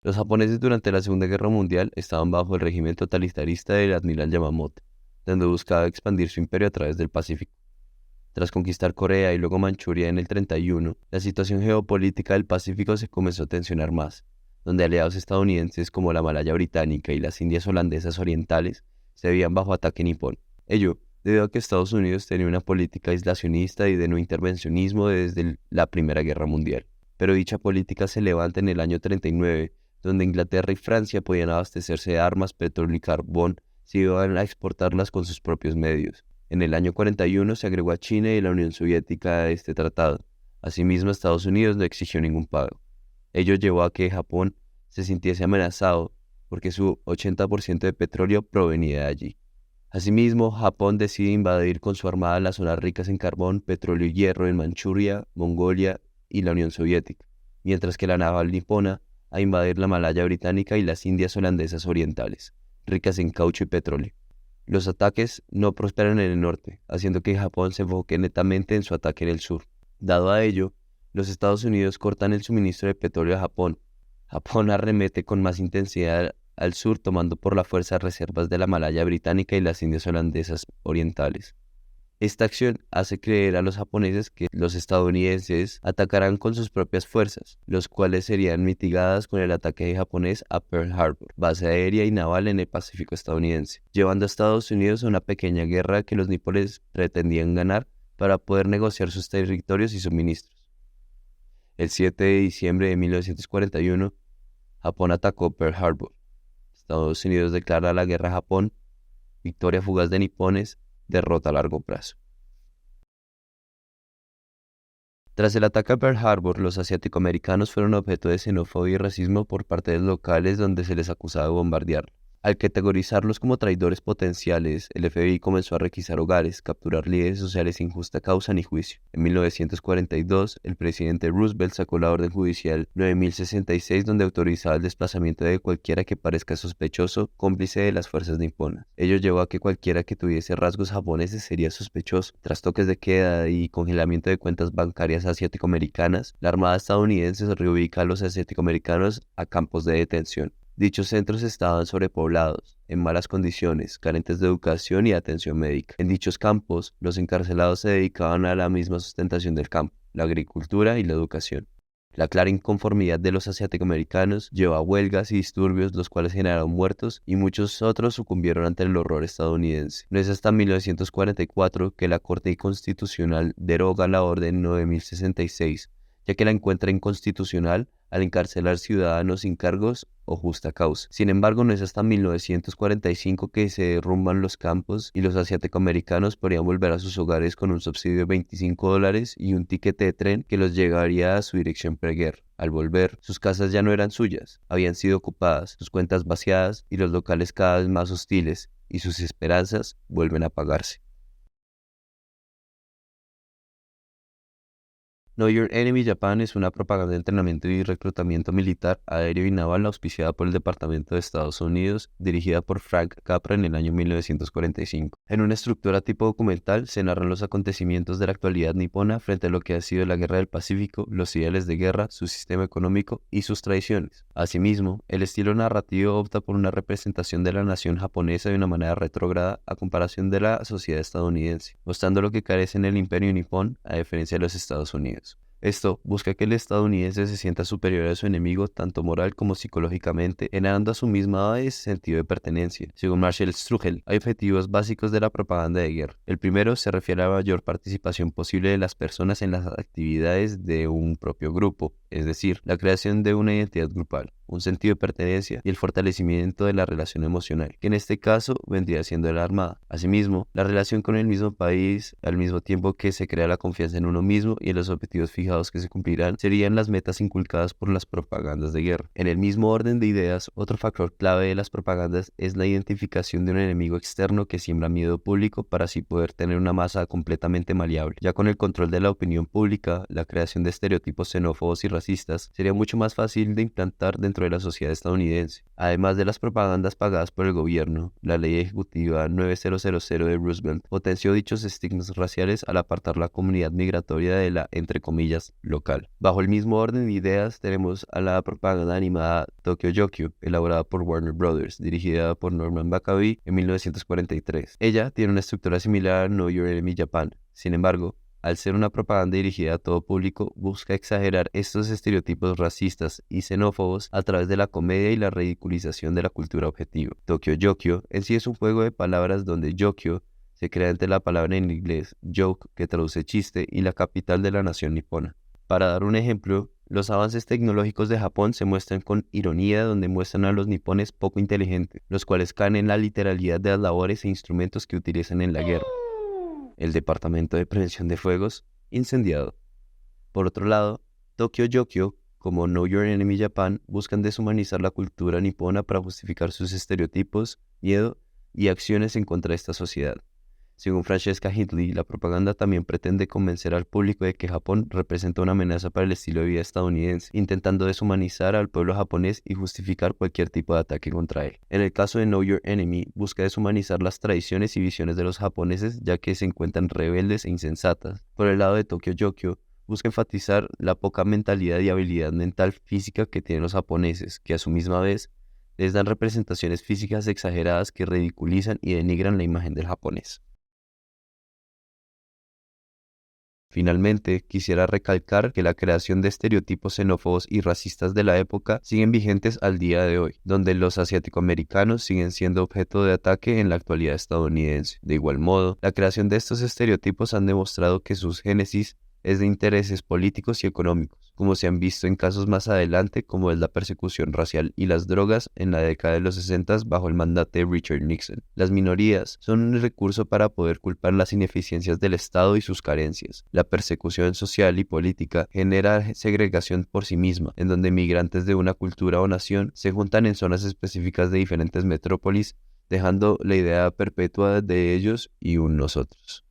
Los japoneses durante la Segunda Guerra Mundial estaban bajo el régimen totalitarista del admiral Yamamoto, donde buscaba expandir su imperio a través del Pacífico. Tras conquistar Corea y luego Manchuria en el 31, la situación geopolítica del Pacífico se comenzó a tensionar más, donde aliados estadounidenses como la Malaya Británica y las Indias Holandesas Orientales se veían bajo ataque nipón. Ello debido a que Estados Unidos tenía una política aislacionista y de no intervencionismo desde la Primera Guerra Mundial. Pero dicha política se levanta en el año 39, donde Inglaterra y Francia podían abastecerse de armas, petróleo y carbón si iban a exportarlas con sus propios medios. En el año 41 se agregó a China y la Unión Soviética a este tratado. Asimismo, Estados Unidos no exigió ningún pago. Ello llevó a que Japón se sintiese amenazado porque su 80% de petróleo provenía de allí. Asimismo, Japón decide invadir con su armada las zonas ricas en carbón, petróleo y hierro en Manchuria, Mongolia y la Unión Soviética, mientras que la naval nipona a invadir la Malaya Británica y las Indias Holandesas Orientales, ricas en caucho y petróleo. Los ataques no prosperan en el norte, haciendo que Japón se enfoque netamente en su ataque en el sur. Dado a ello, los Estados Unidos cortan el suministro de petróleo a Japón. Japón arremete con más intensidad al sur, tomando por la fuerza reservas de la Malaya Británica y las Indias Holandesas Orientales. Esta acción hace creer a los japoneses que los estadounidenses atacarán con sus propias fuerzas, los cuales serían mitigadas con el ataque japonés a Pearl Harbor, base aérea y naval en el Pacífico estadounidense, llevando a Estados Unidos a una pequeña guerra que los nipones pretendían ganar para poder negociar sus territorios y suministros. El 7 de diciembre de 1941, Japón atacó Pearl Harbor. Estados Unidos declara la guerra a Japón, victoria fugaz de nipones, derrota a largo plazo. Tras el ataque a Pearl Harbor, los asiático-americanos fueron objeto de xenofobia y racismo por parte de los locales donde se les acusaba de bombardear. Al categorizarlos como traidores potenciales, el FBI comenzó a requisar hogares, capturar líderes sociales sin justa causa ni juicio. En 1942, el presidente Roosevelt sacó la orden judicial 9066 donde autorizaba el desplazamiento de cualquiera que parezca sospechoso, cómplice de las fuerzas niponas. Ello llevó a que cualquiera que tuviese rasgos japoneses sería sospechoso. Tras toques de queda y congelamiento de cuentas bancarias asiático-americanas, la Armada estadounidense reubica a los asiático-americanos a campos de detención. Dichos centros estaban sobrepoblados, en malas condiciones, carentes de educación y atención médica. En dichos campos, los encarcelados se dedicaban a la misma sustentación del campo, la agricultura y la educación. La clara inconformidad de los asiático-americanos llevó a huelgas y disturbios, los cuales generaron muertos y muchos otros sucumbieron ante el horror estadounidense. No es hasta 1944 que la Corte Constitucional deroga la Orden 9066, ya que la encuentra inconstitucional al encarcelar ciudadanos sin cargos o justa causa. Sin embargo, no es hasta 1945 que se derrumban los campos y los asiático-americanos podrían volver a sus hogares con un subsidio de $25 y un tiquete de tren que los llevaría a su dirección preguerra. Al volver, sus casas ya no eran suyas, habían sido ocupadas, sus cuentas vaciadas y los locales cada vez más hostiles, y sus esperanzas vuelven a apagarse. Know Your Enemy Japan es una propaganda de entrenamiento y reclutamiento militar, aéreo y naval auspiciada por el Departamento de Estados Unidos, dirigida por Frank Capra en el año 1945. En una estructura tipo documental se narran los acontecimientos de la actualidad nipona frente a lo que ha sido la Guerra del Pacífico, los ideales de guerra, su sistema económico y sus tradiciones. Asimismo, el estilo narrativo opta por una representación de la nación japonesa de una manera retrógrada a comparación de la sociedad estadounidense, mostrando lo que carece en el imperio nipón a diferencia de los Estados Unidos. Esto busca que el estadounidense se sienta superior a su enemigo tanto moral como psicológicamente, generando a su misma vez sentido de pertenencia. Según Marshall Strugel, hay objetivos básicos de la propaganda de guerra. El primero se refiere a la mayor participación posible de las personas en las actividades de un propio grupo, es decir, la creación de una identidad grupal, un sentido de pertenencia y el fortalecimiento de la relación emocional, que en este caso vendría siendo la armada. Asimismo, la relación con el mismo país, al mismo tiempo que se crea la confianza en uno mismo y en los objetivos fijados que se cumplirán, serían las metas inculcadas por las propagandas de guerra. En el mismo orden de ideas, otro factor clave de las propagandas es la identificación de un enemigo externo que siembra miedo público para así poder tener una masa completamente maleable. Ya con el control de la opinión pública, la creación de estereotipos xenófobos y racistas racistas sería mucho más fácil de implantar dentro de la sociedad estadounidense. Además de las propagandas pagadas por el gobierno, la Ley Ejecutiva 9000 de Roosevelt potenció dichos estigmas raciales al apartar la comunidad migratoria de la, entre comillas, local. Bajo el mismo orden de ideas tenemos a la propaganda animada Tokyo Yokio, elaborada por Warner Brothers, dirigida por Norman Baccaby en 1943. Ella tiene una estructura similar a Know Your Enemy Japan. Sin embargo, al ser una propaganda dirigida a todo público, busca exagerar estos estereotipos racistas y xenófobos a través de la comedia y la ridiculización de la cultura objetivo. Tokyo Yokio en sí es un juego de palabras donde Yokio se crea entre la palabra en inglés joke, que traduce chiste, y la capital de la nación nipona. Para dar un ejemplo, los avances tecnológicos de Japón se muestran con ironía, donde muestran a los nipones poco inteligentes, los cuales caen en la literalidad de las labores e instrumentos que utilizan en la guerra. El Departamento de Prevención de Fuegos, incendiado. Por otro lado, Tokyo Yokio, como Know Your Enemy Japan, buscan deshumanizar la cultura nipona para justificar sus estereotipos, miedo y acciones en contra de esta sociedad. Según Francesca Hindley, la propaganda también pretende convencer al público de que Japón representa una amenaza para el estilo de vida estadounidense, intentando deshumanizar al pueblo japonés y justificar cualquier tipo de ataque contra él. En el caso de Know Your Enemy, busca deshumanizar las tradiciones y visiones de los japoneses, ya que se encuentran rebeldes e insensatas. Por el lado de Tokyo Yokio, busca enfatizar la poca mentalidad y habilidad mental física que tienen los japoneses, que a su misma vez les dan representaciones físicas exageradas que ridiculizan y denigran la imagen del japonés. Finalmente, quisiera recalcar que la creación de estereotipos xenófobos y racistas de la época siguen vigentes al día de hoy, donde los asiático-americanos siguen siendo objeto de ataque en la actualidad estadounidense. De igual modo, la creación de estos estereotipos han demostrado que sus génesis es de intereses políticos y económicos, como se han visto en casos más adelante, como es la persecución racial y las drogas en la década de los 60 bajo el mandato de Richard Nixon. Las minorías son un recurso para poder culpar las ineficiencias del Estado y sus carencias. La persecución social y política genera segregación por sí misma, en donde migrantes de una cultura o nación se juntan en zonas específicas de diferentes metrópolis, dejando la idea perpetua de ellos y un nosotros.